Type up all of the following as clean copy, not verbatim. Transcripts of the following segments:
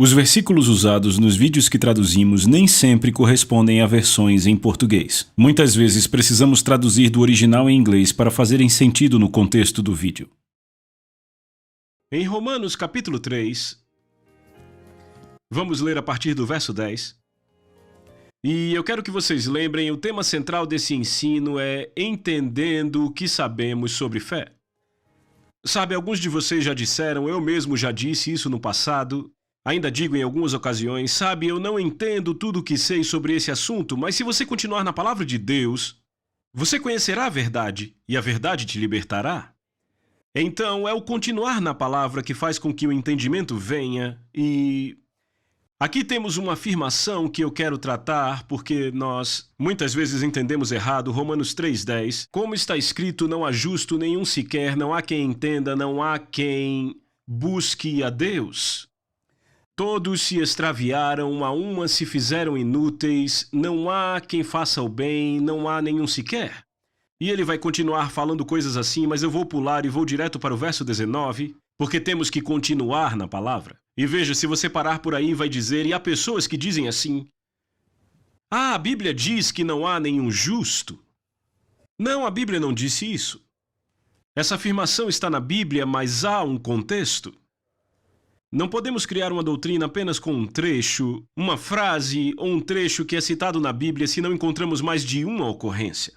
Os versículos usados nos vídeos que traduzimos nem sempre correspondem a versões em português. Muitas vezes precisamos traduzir do original em inglês para fazerem sentido no contexto do vídeo. Em Romanos capítulo 3, vamos ler a partir do verso 10. E eu quero que vocês lembrem, o tema central desse ensino é entendendo o que sabemos sobre fé. Sabe, alguns de vocês já disseram, eu mesmo já disse isso no passado, ainda digo em algumas ocasiões, sabe, eu não entendo tudo o que sei sobre esse assunto, mas se você continuar na palavra de Deus, você conhecerá a verdade, e a verdade te libertará. Então, é o continuar na palavra que faz com que o entendimento venha, e aqui temos uma afirmação que eu quero tratar, porque nós muitas vezes entendemos errado, Romanos 3,10. Como está escrito, não há justo nenhum sequer, não há quem entenda, não há quem busque a Deus. Todos se extraviaram, uma a uma se fizeram inúteis, não há quem faça o bem, não há nenhum sequer. E ele vai continuar falando coisas assim, mas eu vou pular e vou direto para o verso 19, porque temos que continuar na palavra. E veja, se você parar por aí, vai dizer, e há pessoas que dizem assim, a Bíblia diz que não há nenhum justo. Não, a Bíblia não disse isso. Essa afirmação está na Bíblia, mas há um contexto. Não podemos criar uma doutrina apenas com um trecho, uma frase ou um trecho que é citado na Bíblia se não encontramos mais de uma ocorrência.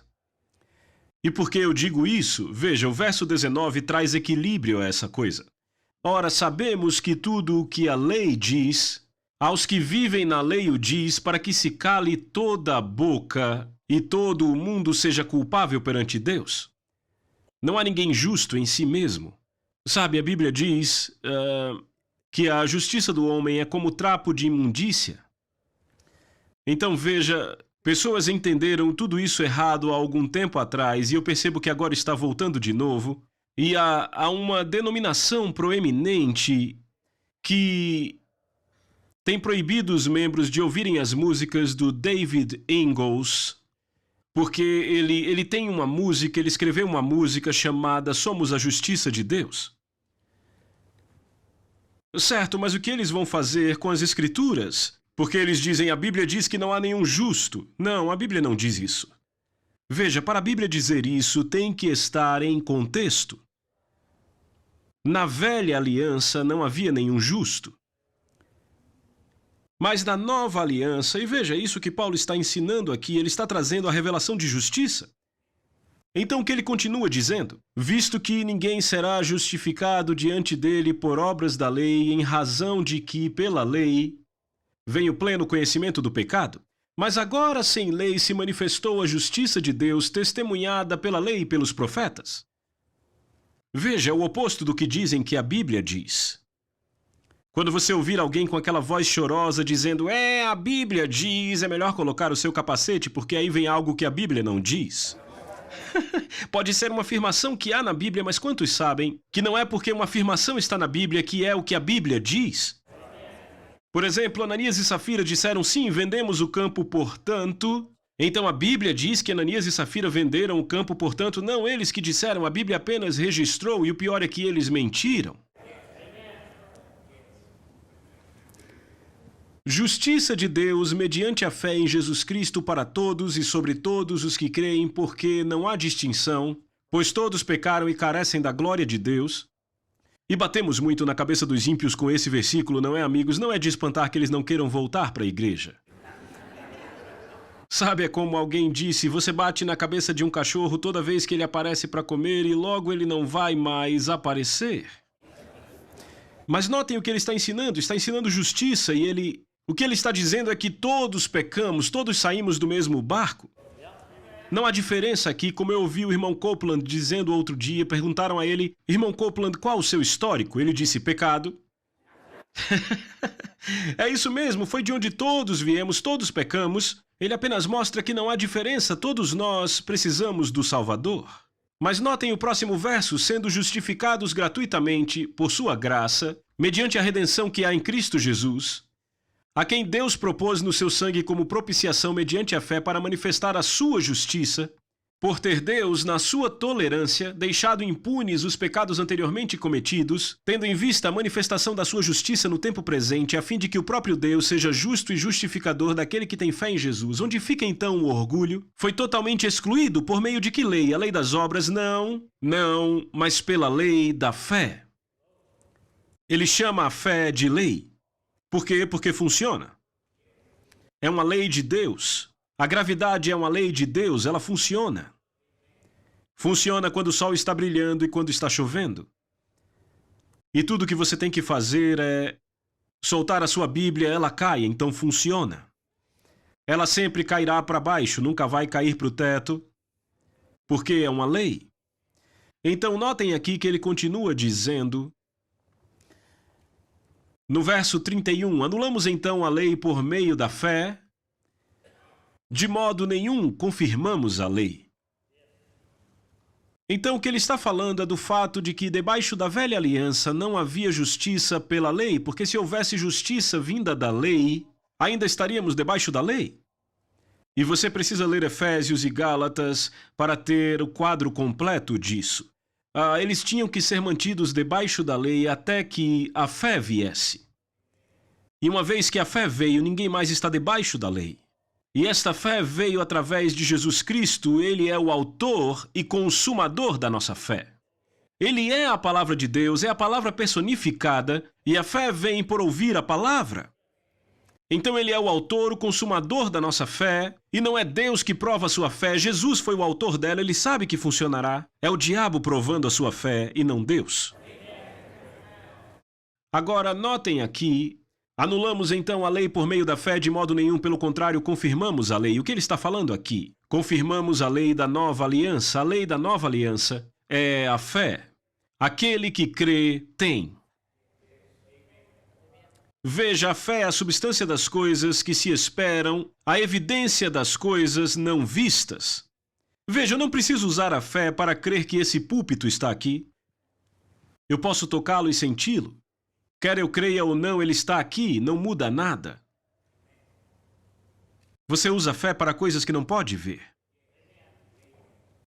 E por que eu digo isso? Veja, o verso 19 traz equilíbrio a essa coisa. Ora, sabemos que tudo o que a lei diz, aos que vivem na lei o diz, para que se cale toda a boca e todo o mundo seja culpável perante Deus. Não há ninguém justo em si mesmo. Sabe, a Bíblia diz que a justiça do homem é como trapo de imundícia. Então veja, pessoas entenderam tudo isso errado há algum tempo atrás, e eu percebo que agora está voltando de novo. E há uma denominação proeminente que tem proibido os membros de ouvirem as músicas do David Ingalls, porque ele tem uma música, ele escreveu uma música chamada Somos a Justiça de Deus. Certo, mas o que eles vão fazer com as Escrituras? Porque eles dizem, a Bíblia diz que não há nenhum justo. Não, a Bíblia não diz isso. Veja, para a Bíblia dizer isso, tem que estar em contexto. Na velha aliança não havia nenhum justo. Mas na nova aliança, e veja isso que Paulo está ensinando aqui, ele está trazendo a revelação de justiça. Então o que ele continua dizendo? Visto que ninguém será justificado diante dele por obras da lei, em razão de que, pela lei, vem o pleno conhecimento do pecado. Mas agora sem lei se manifestou a justiça de Deus, testemunhada pela lei e pelos profetas. Veja, é o oposto do que dizem que a Bíblia diz. Quando você ouvir alguém com aquela voz chorosa dizendo, a Bíblia diz, é melhor colocar o seu capacete, porque aí vem algo que a Bíblia não diz. Pode ser uma afirmação que há na Bíblia, mas quantos sabem que não é porque uma afirmação está na Bíblia que é o que a Bíblia diz? Por exemplo, Ananias e Safira disseram, sim, vendemos o campo por tanto. Então a Bíblia diz que Ananias e Safira venderam o campo, portanto, não eles que disseram, a Bíblia apenas registrou, e o pior é que eles mentiram. Justiça de Deus mediante a fé em Jesus Cristo para todos e sobre todos os que creem, porque não há distinção, pois todos pecaram e carecem da glória de Deus. E batemos muito na cabeça dos ímpios com esse versículo, não é, amigos? Não é de espantar que eles não queiram voltar para a igreja. Sabe, é como alguém disse, você bate na cabeça de um cachorro toda vez que ele aparece para comer e logo ele não vai mais aparecer. Mas notem o que ele está ensinando justiça e o que ele está dizendo é que todos pecamos, todos saímos do mesmo barco. Não há diferença aqui, como eu ouvi o irmão Copeland dizendo outro dia, perguntaram a ele, irmão Copeland, qual o seu histórico? Ele disse, pecado. É isso mesmo, foi de onde todos viemos, todos pecamos. Ele apenas mostra que não há diferença, todos nós precisamos do Salvador. Mas notem o próximo verso, sendo justificados gratuitamente por sua graça, mediante a redenção que há em Cristo Jesus, a quem Deus propôs no seu sangue como propiciação mediante a fé para manifestar a sua justiça, Por ter Deus, na sua tolerância, deixado impunes os pecados anteriormente cometidos, tendo em vista a manifestação da sua justiça no tempo presente, a fim de que o próprio Deus seja justo e justificador daquele que tem fé em Jesus, onde fica então o orgulho, foi totalmente excluído por meio de que lei? A lei das obras? Não, mas pela lei da fé. Ele chama a fé de lei. Por quê? Porque funciona. É uma lei de Deus. A gravidade é uma lei de Deus, ela funciona. Funciona quando o sol está brilhando e quando está chovendo. E tudo o que você tem que fazer é soltar a sua Bíblia, ela cai, então funciona. Ela sempre cairá para baixo, nunca vai cair para o teto, porque é uma lei. Então notem aqui que ele continua dizendo, no verso 31, anulamos então a lei por meio da fé, de modo nenhum confirmamos a lei. Então o que ele está falando é do fato de que debaixo da velha aliança não havia justiça pela lei, porque se houvesse justiça vinda da lei, ainda estaríamos debaixo da lei. E você precisa ler Efésios e Gálatas para ter o quadro completo disso. Eles tinham que ser mantidos debaixo da lei até que a fé viesse. E uma vez que a fé veio, ninguém mais está debaixo da lei. E esta fé veio através de Jesus Cristo, ele é o autor e consumador da nossa fé. Ele é a palavra de Deus, é a palavra personificada, e a fé vem por ouvir a palavra. Então ele é o autor, o consumador da nossa fé, e não é Deus que prova a sua fé, Jesus foi o autor dela, ele sabe que funcionará. É o diabo provando a sua fé e não Deus. Agora, notem aqui, anulamos então a lei por meio da fé, de modo nenhum, pelo contrário, confirmamos a lei. O que ele está falando aqui? Confirmamos a lei da nova aliança. A lei da nova aliança é a fé. Aquele que crê tem. Veja, a fé é a substância das coisas que se esperam, a evidência das coisas não vistas. Veja, eu não preciso usar a fé para crer que esse púlpito está aqui. Eu posso tocá-lo e senti-lo. Quer eu creia ou não, ele está aqui, não muda nada. Você usa a fé para coisas que não pode ver.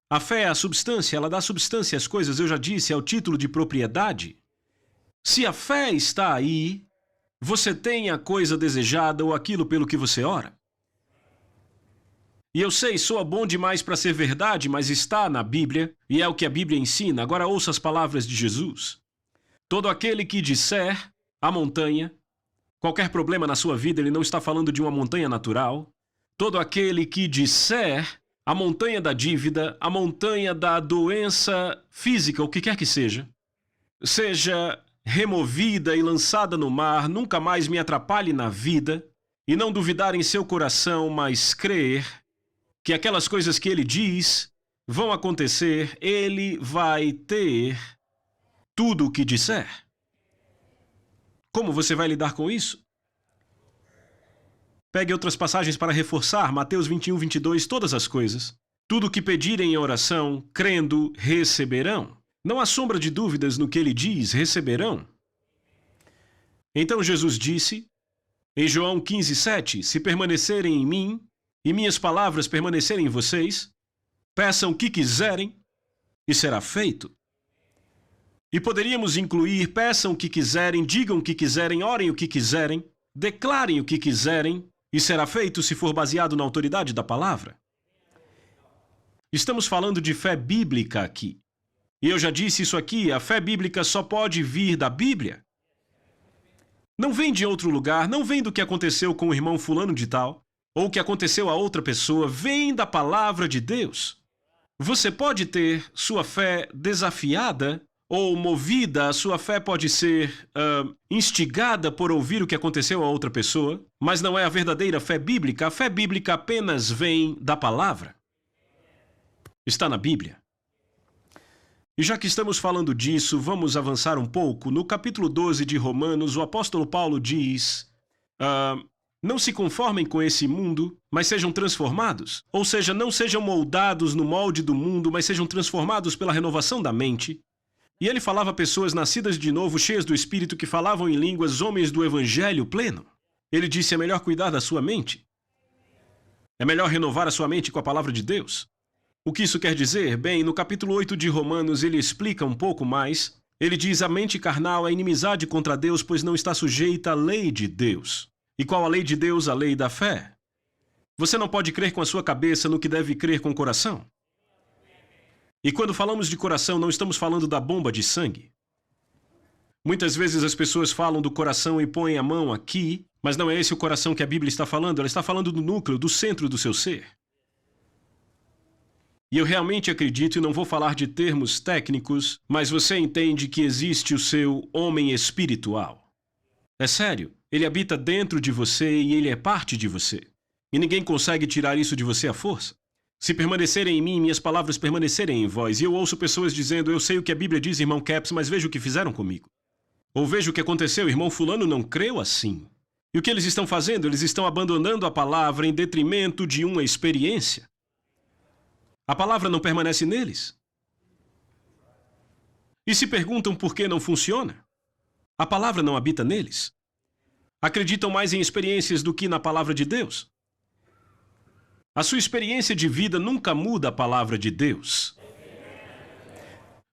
A fé é a substância, ela dá substância às coisas, eu já disse, é o título de propriedade. Se a fé está aí, você tem a coisa desejada ou aquilo pelo que você ora. E eu sei, soa bom demais para ser verdade, mas está na Bíblia, e é o que a Bíblia ensina. Agora ouça as palavras de Jesus. Todo aquele que disser a montanha, qualquer problema na sua vida, ele não está falando de uma montanha natural. Todo aquele que disser a montanha da dívida, a montanha da doença física, o que quer que seja removida e lançada no mar, nunca mais me atrapalhe na vida, e não duvidar em seu coração, mas crer que aquelas coisas que ele diz vão acontecer, ele vai ter tudo o que disser. Como você vai lidar com isso? Pegue outras passagens para reforçar, Mateus 21, 22, todas as coisas. Tudo o que pedirem em oração, crendo, receberão. Não há sombra de dúvidas no que ele diz, receberão. Então Jesus disse, em João 15, 7, se permanecerem em mim, e minhas palavras permanecerem em vocês, peçam o que quiserem, e será feito. E poderíamos incluir, peçam o que quiserem, digam o que quiserem, orem o que quiserem, declarem o que quiserem, e será feito se for baseado na autoridade da palavra. Estamos falando de fé bíblica aqui. E eu já disse isso aqui, a fé bíblica só pode vir da Bíblia. Não vem de outro lugar, não vem do que aconteceu com o irmão fulano de tal, ou o que aconteceu a outra pessoa, vem da palavra de Deus. Você pode ter sua fé desafiada ou movida, a sua fé pode ser instigada por ouvir o que aconteceu a outra pessoa, mas não é a verdadeira fé bíblica. A fé bíblica apenas vem da palavra. Está na Bíblia. E já que estamos falando disso, vamos avançar um pouco. No capítulo 12 de Romanos, o apóstolo Paulo diz, não se conformem com esse mundo, mas sejam transformados. Ou seja, não sejam moldados no molde do mundo, mas sejam transformados pela renovação da mente. E ele falava a pessoas nascidas de novo, cheias do Espírito, que falavam em línguas, homens do Evangelho pleno. Ele disse, é melhor cuidar da sua mente. É melhor renovar a sua mente com a palavra de Deus. O que isso quer dizer? Bem, no capítulo 8 de Romanos ele explica um pouco mais. Ele diz: a mente carnal é inimizade contra Deus, pois não está sujeita à lei de Deus. E qual a lei de Deus? A lei da fé. Você não pode crer com a sua cabeça no que deve crer com o coração. E quando falamos de coração, não estamos falando da bomba de sangue. Muitas vezes as pessoas falam do coração e põem a mão aqui, mas não é esse o coração que a Bíblia está falando. Ela está falando do núcleo, do centro do seu ser. E eu realmente acredito, e não vou falar de termos técnicos, mas você entende que existe o seu homem espiritual. É sério, ele habita dentro de você e ele é parte de você. E ninguém consegue tirar isso de você à força. Se permanecerem em mim, minhas palavras permanecerem em vós. E eu ouço pessoas dizendo: eu sei o que a Bíblia diz, irmão Caps, mas veja o que fizeram comigo. Ou veja o que aconteceu, irmão fulano não creu assim. E o que eles estão fazendo? Eles estão abandonando a palavra em detrimento de uma experiência. A palavra não permanece neles. E se perguntam por que não funciona? A palavra não habita neles. Acreditam mais em experiências do que na palavra de Deus. A sua experiência de vida nunca muda a palavra de Deus.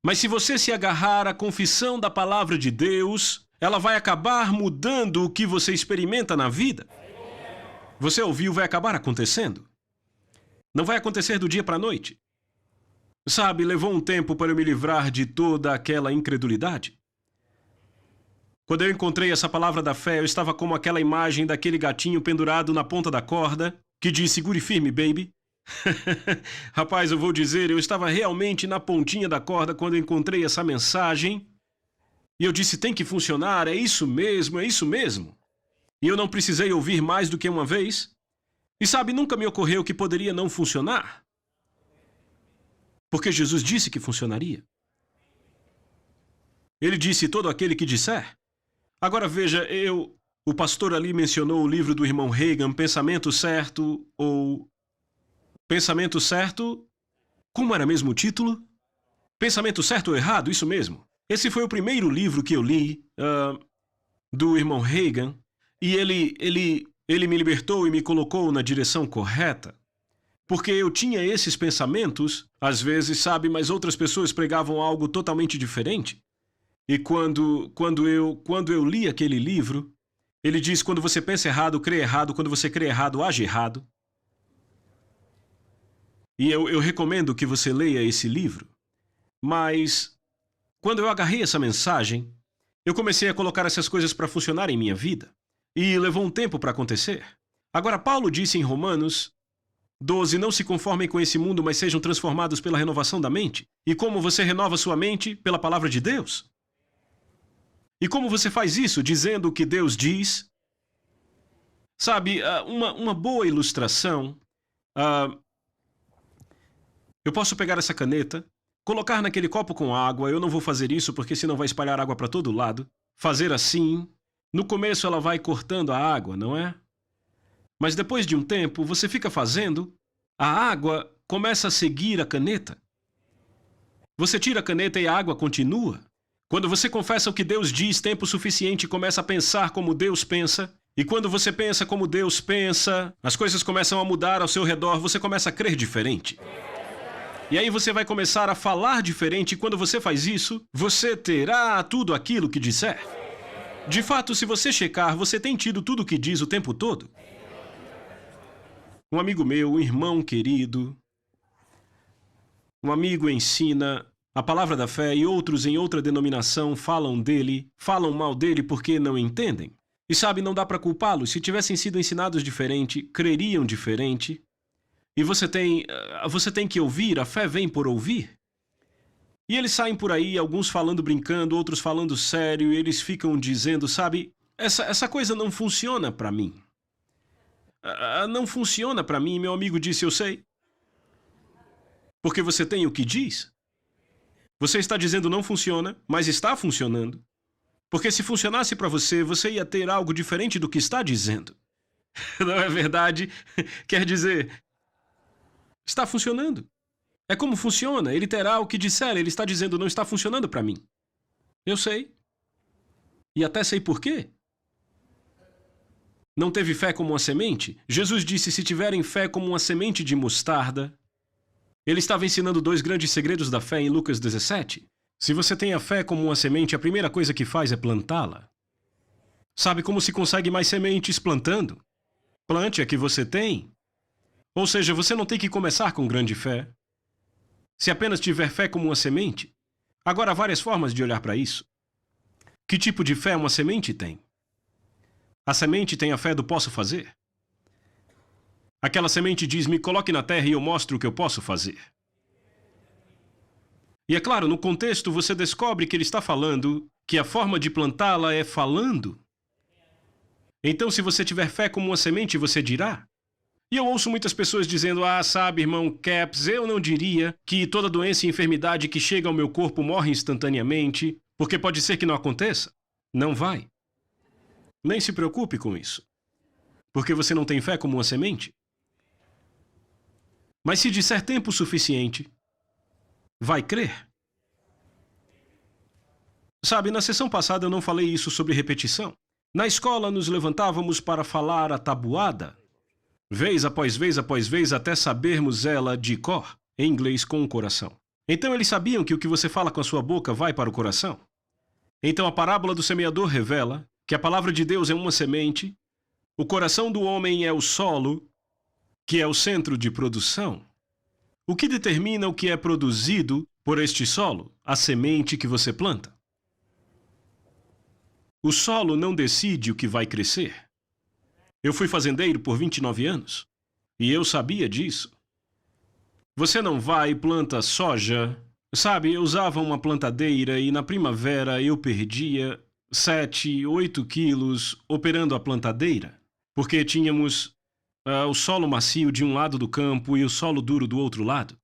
Mas se você se agarrar à confissão da palavra de Deus, ela vai acabar mudando o que você experimenta na vida. Você ouviu, vai acabar acontecendo. Não vai acontecer do dia para a noite. Sabe, levou um tempo para eu me livrar de toda aquela incredulidade. Quando eu encontrei essa palavra da fé, eu estava como aquela imagem daquele gatinho pendurado na ponta da corda, que diz: segure firme, baby. Rapaz, eu vou dizer, eu estava realmente na pontinha da corda quando eu encontrei essa mensagem. E eu disse: tem que funcionar, é isso mesmo, é isso mesmo. E eu não precisei ouvir mais do que uma vez. E sabe, nunca me ocorreu que poderia não funcionar. Porque Jesus disse que funcionaria. Ele disse: todo aquele que disser. Agora veja, o pastor ali mencionou o livro do irmão Reagan, Pensamento Certo, ou... Pensamento Certo... Como era mesmo o título? Pensamento Certo ou Errado, isso mesmo. Esse foi o primeiro livro que eu li, do irmão Reagan, e ele me libertou e me colocou na direção correta. Porque eu tinha esses pensamentos, às vezes, sabe, mas outras pessoas pregavam algo totalmente diferente. E quando eu li aquele livro, ele diz: quando você pensa errado, crê errado, quando você crê errado, age errado. E eu recomendo que você leia esse livro. Mas, quando eu agarrei essa mensagem, eu comecei a colocar essas coisas para funcionar em minha vida. E levou um tempo para acontecer. Agora, Paulo disse em Romanos 12, não se conformem com esse mundo, mas sejam transformados pela renovação da mente. E como você renova sua mente? Pela palavra de Deus. E como você faz isso? Dizendo o que Deus diz. Sabe, uma boa ilustração. Eu posso pegar essa caneta, colocar naquele copo com água. Eu não vou fazer isso porque senão vai espalhar água para todo lado. Fazer assim. No começo ela vai cortando a água, não é? Mas depois de um tempo, você fica fazendo, a água começa a seguir a caneta. Você tira a caneta e a água continua. Quando você confessa o que Deus diz tempo suficiente e começa a pensar como Deus pensa, e quando você pensa como Deus pensa, as coisas começam a mudar ao seu redor, você começa a crer diferente. E aí você vai começar a falar diferente, e quando você faz isso, você terá tudo aquilo que disser. De fato, se você checar, você tem tido tudo o que diz o tempo todo. Um amigo meu, um irmão querido, um amigo ensina a palavra da fé e outros em outra denominação falam dele, falam mal dele porque não entendem. E sabe, não dá para culpá-los. Se tivessem sido ensinados diferente, creriam diferente. E você tem que ouvir, a fé vem por ouvir. E eles saem por aí, alguns falando brincando, outros falando sério, e eles ficam dizendo, sabe, essa coisa não funciona para mim. Não funciona para mim, meu amigo disse: eu sei. Porque você tem o que diz. Você está dizendo não funciona, mas está funcionando. Porque se funcionasse para você, você ia ter algo diferente do que está dizendo. Não é verdade? Quer dizer, está funcionando. É como funciona, ele terá o que disser, ele está dizendo não está funcionando para mim. Eu sei. E até sei por quê. Não teve fé como uma semente? Jesus disse: se tiverem fé como uma semente de mostarda, Ele estava ensinando 2 grandes segredos da fé em Lucas 17. Se você tem a fé como uma semente, a primeira coisa que faz é plantá-la. Sabe como se consegue mais sementes plantando? Plante a que você tem. Ou seja, você não tem que começar com grande fé. Se apenas tiver fé como uma semente. Agora, há várias formas de olhar para isso. Que tipo de fé uma semente tem? A semente tem a fé do posso fazer. Aquela semente diz, me coloque na terra e eu mostro o que eu posso fazer. E é claro, no contexto você descobre que ele está falando que a forma de plantá-la é falando. Então, se você tiver fé como uma semente, você dirá. E eu ouço muitas pessoas dizendo, sabe, irmão Caps, eu não diria que toda doença e enfermidade que chega ao meu corpo morre instantaneamente, porque pode ser que não aconteça. Não vai. Nem se preocupe com isso. Porque você não tem fé como uma semente. Mas se disser tempo suficiente, vai crer. Sabe, na sessão passada eu não falei isso sobre repetição. Na escola nos levantávamos para falar a tabuada, vez após vez, até sabermos ela de cor, em inglês com o coração. Então eles sabiam que o que você fala com a sua boca vai para o coração. Então a parábola do semeador revela que a palavra de Deus é uma semente, o coração do homem é o solo, que é o centro de produção. O que determina o que é produzido por este solo? A semente que você planta. O solo não decide o que vai crescer. Eu fui fazendeiro por 29 anos e eu sabia disso. Você não vai e planta soja. Sabe, eu usava uma plantadeira e na primavera eu perdia 7, 8 quilos operando a plantadeira, porque tínhamos o solo macio de um lado do campo e o solo duro do outro lado.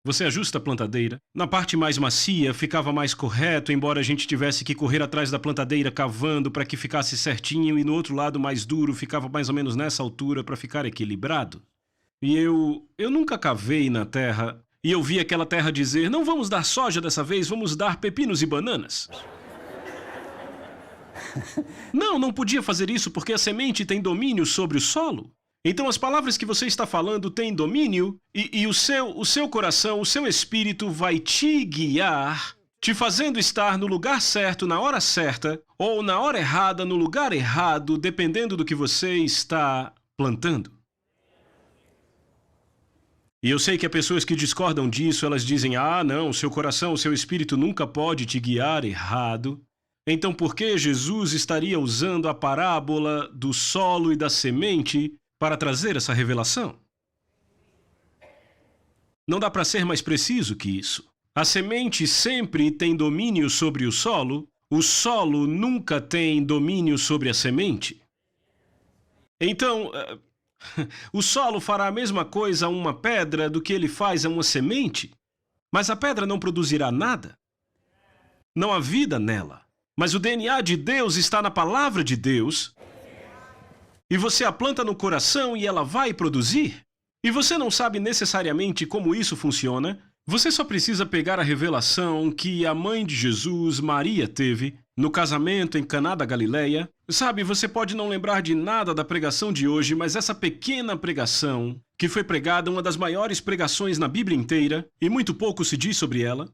Você ajusta a plantadeira. Na parte mais macia ficava mais correto, embora a gente tivesse que correr atrás da plantadeira cavando para que ficasse certinho, e no outro lado mais duro ficava mais ou menos nessa altura para ficar equilibrado. E eu nunca cavei na terra e eu vi aquela terra dizer, não vamos dar soja dessa vez, vamos dar pepinos e bananas. Não podia fazer isso porque a semente tem domínio sobre o solo. Então as palavras que você está falando têm domínio e o seu coração, o seu espírito vai te guiar, te fazendo estar no lugar certo, na hora certa, ou na hora errada, no lugar errado, dependendo do que você está plantando. E eu sei que há pessoas que discordam disso, elas dizem, não, o seu coração, o seu espírito nunca pode te guiar errado. Então por que Jesus estaria usando a parábola do solo e da semente para trazer essa revelação? Não dá para ser mais preciso que isso. A semente sempre tem domínio sobre o solo nunca tem domínio sobre a semente. Então, o solo fará a mesma coisa a uma pedra do que ele faz a uma semente, mas a pedra não produzirá nada. Não há vida nela. Mas o DNA de Deus está na palavra de Deus, e você a planta no coração e ela vai produzir. E você não sabe necessariamente como isso funciona. Você só precisa pegar a revelação que a mãe de Jesus, Maria, teve no casamento em Caná da Galileia. Sabe, você pode não lembrar de nada da pregação de hoje, mas essa pequena pregação, que foi pregada, uma das maiores pregações na Bíblia inteira, e muito pouco se diz sobre ela.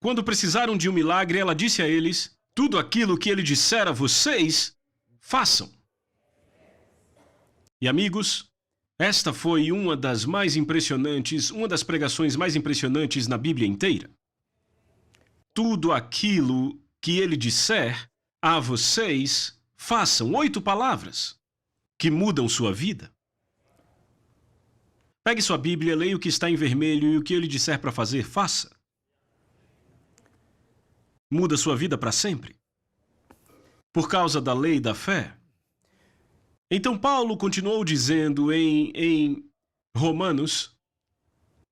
Quando precisaram de um milagre, ela disse a eles, tudo aquilo que ele disser a vocês, façam. E amigos, esta foi uma das pregações mais impressionantes na Bíblia inteira. Tudo aquilo que ele disser a vocês, façam. 8 palavras que mudam sua vida. Pegue sua Bíblia, leia o que está em vermelho e o que ele disser para fazer, faça. Muda sua vida para sempre. Por causa da lei da fé. Então Paulo continuou dizendo em Romanos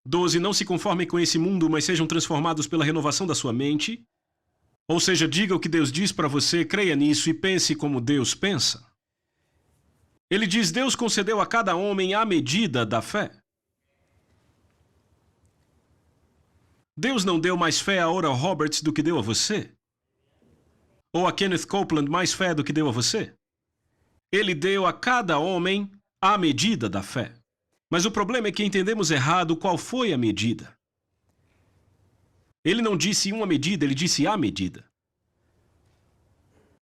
12, não se conformem com esse mundo, mas sejam transformados pela renovação da sua mente. Ou seja, diga o que Deus diz para você, creia nisso e pense como Deus pensa. Ele diz, Deus concedeu a cada homem a medida da fé. Deus não deu mais fé a Oral Roberts do que deu a você? Ou a Kenneth Copeland mais fé do que deu a você? Ele deu a cada homem a medida da fé. Mas o problema é que entendemos errado qual foi a medida. Ele não disse uma medida, ele disse a medida.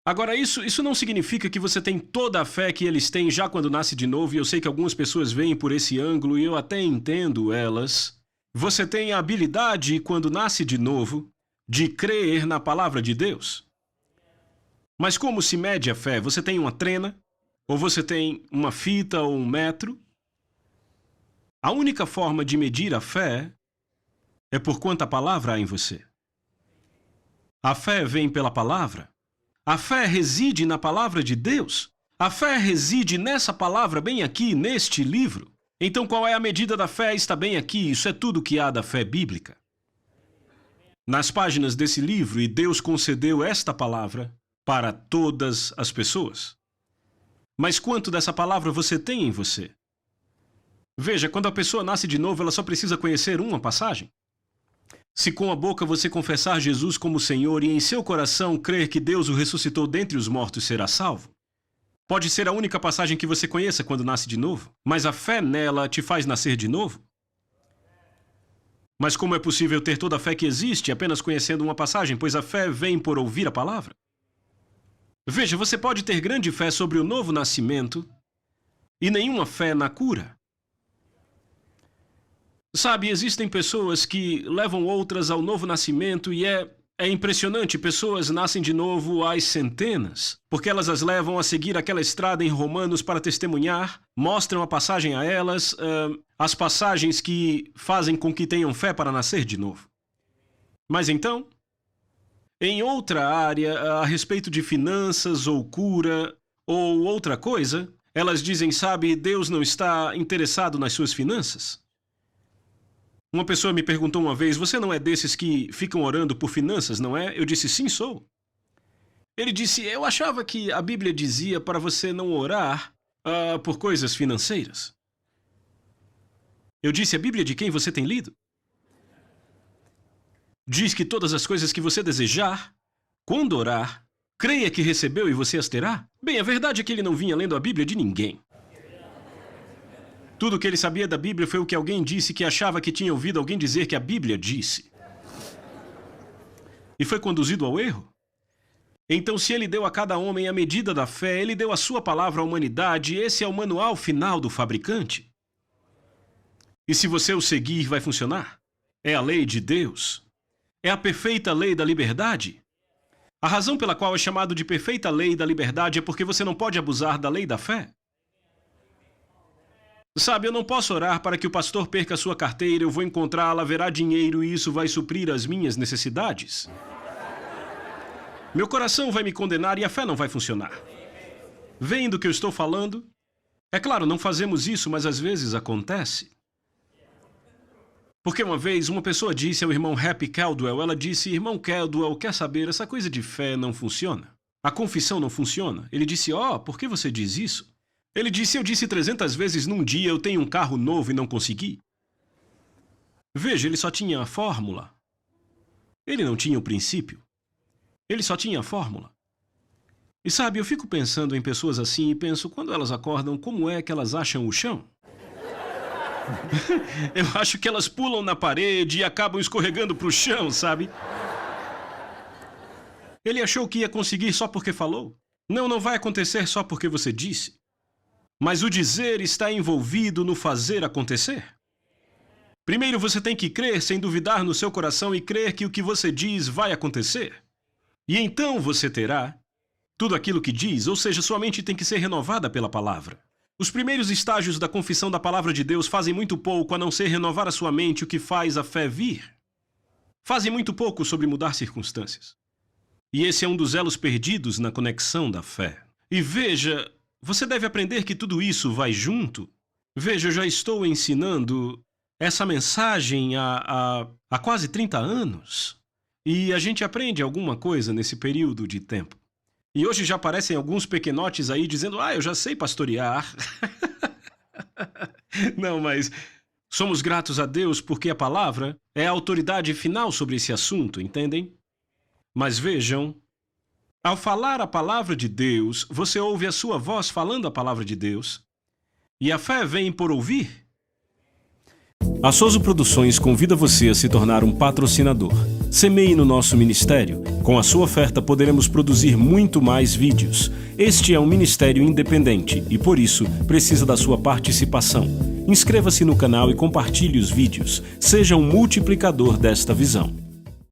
Agora, isso não significa que você tem toda a fé que eles têm já quando nasce de novo, e eu sei que algumas pessoas veem por esse ângulo e eu até entendo elas. Você tem a habilidade, quando nasce de novo, de crer na palavra de Deus. Mas como se mede a fé? Você tem uma trena? Ou você tem uma fita ou um metro? A única forma de medir a fé é por quanta palavra há em você. A fé vem pela palavra. A fé reside na palavra de Deus. A fé reside nessa palavra bem aqui, neste livro. Então qual é a medida da fé? Está bem aqui, isso é tudo que há da fé bíblica. Nas páginas desse livro, e Deus concedeu esta palavra para todas as pessoas. Mas quanto dessa palavra você tem em você? Veja, quando a pessoa nasce de novo, ela só precisa conhecer uma passagem. Se com a boca você confessar Jesus como Senhor e em seu coração crer que Deus o ressuscitou dentre os mortos, será salvo. Pode ser a única passagem que você conheça quando nasce de novo, mas a fé nela te faz nascer de novo. Mas como é possível ter toda a fé que existe apenas conhecendo uma passagem, pois a fé vem por ouvir a palavra? Veja, você pode ter grande fé sobre o novo nascimento e nenhuma fé na cura. Sabe, existem pessoas que levam outras ao novo nascimento e é impressionante. Pessoas nascem de novo às centenas, porque elas as levam a seguir aquela estrada em Romanos para testemunhar, mostram a passagem a elas, as passagens que fazem com que tenham fé para nascer de novo. Mas então, em outra área, a respeito de finanças ou cura ou outra coisa, elas dizem, sabe, Deus não está interessado nas suas finanças. Uma pessoa me perguntou uma vez, você não é desses que ficam orando por finanças, não é? Eu disse, sim, sou. Ele disse, eu achava que a Bíblia dizia para você não orar por coisas financeiras. Eu disse, a Bíblia de quem você tem lido? Diz que todas as coisas que você desejar, quando orar, creia que recebeu e você as terá? Bem, a verdade é que ele não vinha lendo a Bíblia de ninguém. Tudo o que ele sabia da Bíblia foi o que alguém disse que achava que tinha ouvido alguém dizer que a Bíblia disse. E foi conduzido ao erro. Então, se ele deu a cada homem a medida da fé, ele deu a sua palavra à humanidade, esse é o manual final do fabricante. E se você o seguir, vai funcionar? É a lei de Deus. É a perfeita lei da liberdade. A razão pela qual é chamado de perfeita lei da liberdade é porque você não pode abusar da lei da fé. Sabe, eu não posso orar para que o pastor perca a sua carteira, eu vou encontrá-la, haverá dinheiro e isso vai suprir as minhas necessidades. Meu coração vai me condenar e a fé não vai funcionar. Veem do que eu estou falando? É claro, não fazemos isso, mas às vezes acontece. Porque uma vez uma pessoa disse ao irmão Happy Caldwell, ela disse, irmão Caldwell, quer saber, essa coisa de fé não funciona. A confissão não funciona. Ele disse, por que você diz isso? Ele disse, eu disse 300 vezes num dia, eu tenho um carro novo e não consegui. Veja, ele só tinha a fórmula. Ele não tinha o princípio. Ele só tinha a fórmula. E sabe, eu fico pensando em pessoas assim e penso, quando elas acordam, como é que elas acham o chão? Eu acho que elas pulam na parede e acabam escorregando para o chão, sabe? Ele achou que ia conseguir só porque falou? Não, não vai acontecer só porque você disse. Mas o dizer está envolvido no fazer acontecer. Primeiro você tem que crer sem duvidar no seu coração e crer que o que você diz vai acontecer. E então você terá tudo aquilo que diz, ou seja, sua mente tem que ser renovada pela palavra. Os primeiros estágios da confissão da palavra de Deus fazem muito pouco a não ser renovar a sua mente, o que faz a fé vir. Fazem muito pouco sobre mudar circunstâncias. E esse é um dos elos perdidos na conexão da fé. E veja, você deve aprender que tudo isso vai junto. Veja, eu já estou ensinando essa mensagem há quase 30 anos. E a gente aprende alguma coisa nesse período de tempo. E hoje já aparecem alguns pequenotes aí dizendo, eu já sei pastorear. Não, mas somos gratos a Deus porque a palavra é a autoridade final sobre esse assunto, entendem? Mas vejam, ao falar a palavra de Deus, você ouve a sua voz falando a palavra de Deus. E a fé vem por ouvir. A Souza Produções convida você a se tornar um patrocinador. Semeie no nosso ministério. Com a sua oferta poderemos produzir muito mais vídeos. Este é um ministério independente e, por isso, precisa da sua participação. Inscreva-se no canal e compartilhe os vídeos. Seja um multiplicador desta visão.